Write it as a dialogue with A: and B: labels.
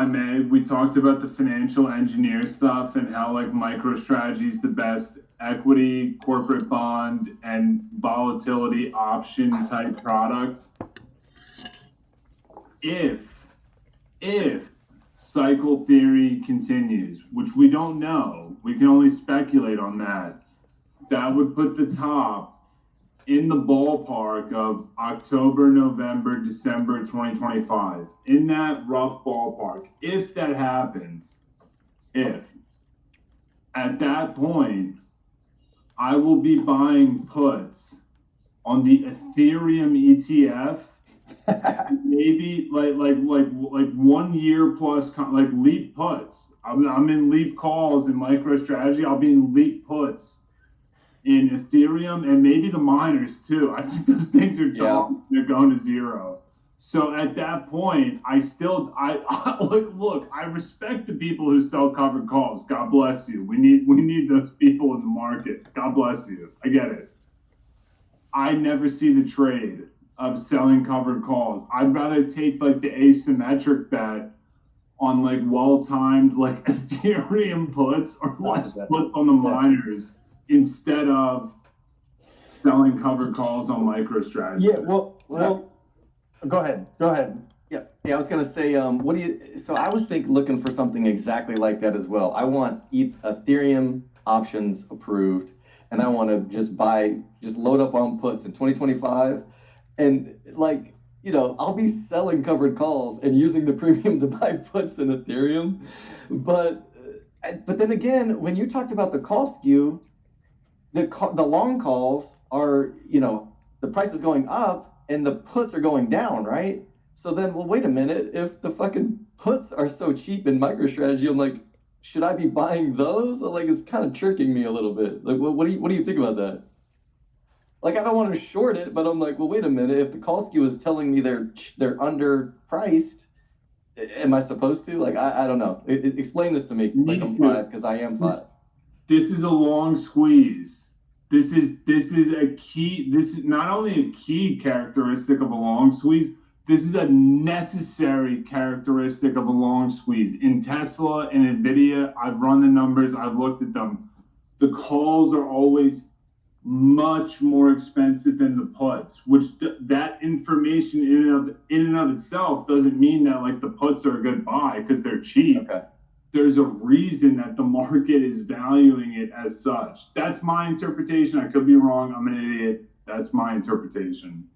A: I may, we talked about the financial engineer stuff and how like MicroStrategy is the best equity, corporate bond, and volatility option type products. If cycle theory continues, which we don't know, we can only speculate on that, that would put the top in the ballpark of October, November, December 2025, in that rough ballpark. If that happens, at that point, I will be buying puts on the Ethereum ETF, maybe like 1 year plus, like leap puts. I'm in leap calls in MicroStrategy. I'll be in leap puts in Ethereum and maybe the miners too. I think those things are done. They're going to zero. So at that point, I look, I respect the people who sell covered calls. God bless you. We need those people in the market. God bless you. I get it. I never see the trade of selling covered calls. I'd rather take like the asymmetric bet on like well-timed like Ethereum puts or like puts on the miners instead of selling covered calls on MicroStrategy.
B: Yeah, well, go ahead.
C: Yeah, I was gonna say, so I was looking for something exactly like that as well. I want Ethereum options approved, and I want to just load up on puts in 2025, and like, I'll be selling covered calls and using the premium to buy puts in Ethereum, but then again, when you talked about the call skew, the long calls are, the price is going up and the puts are going down, right? So then, well, wait a minute. If the fucking puts are so cheap in MicroStrategy, I'm like, should I be buying those? Like, it's kind of tricking me a little bit. Like, what do you think about that? Like, I don't want to short it, but I'm like, well, wait a minute. If the call skew is telling me they're underpriced, am I supposed to? Like, I don't know. Explain this to me. Like, I'm five because I am five.
A: This is a long squeeze. This is a key. This is not only a key characteristic of a long squeeze. This is a necessary characteristic of a long squeeze. In Tesla and NVIDIA, I've run the numbers. I've looked at them. The calls are always much more expensive than the puts, which that information in and of itself doesn't mean that like the puts are a good buy because they're cheap.
C: Okay.
A: There's a reason that the market is valuing it as such. That's my interpretation. I could be wrong. I'm an idiot. That's my interpretation.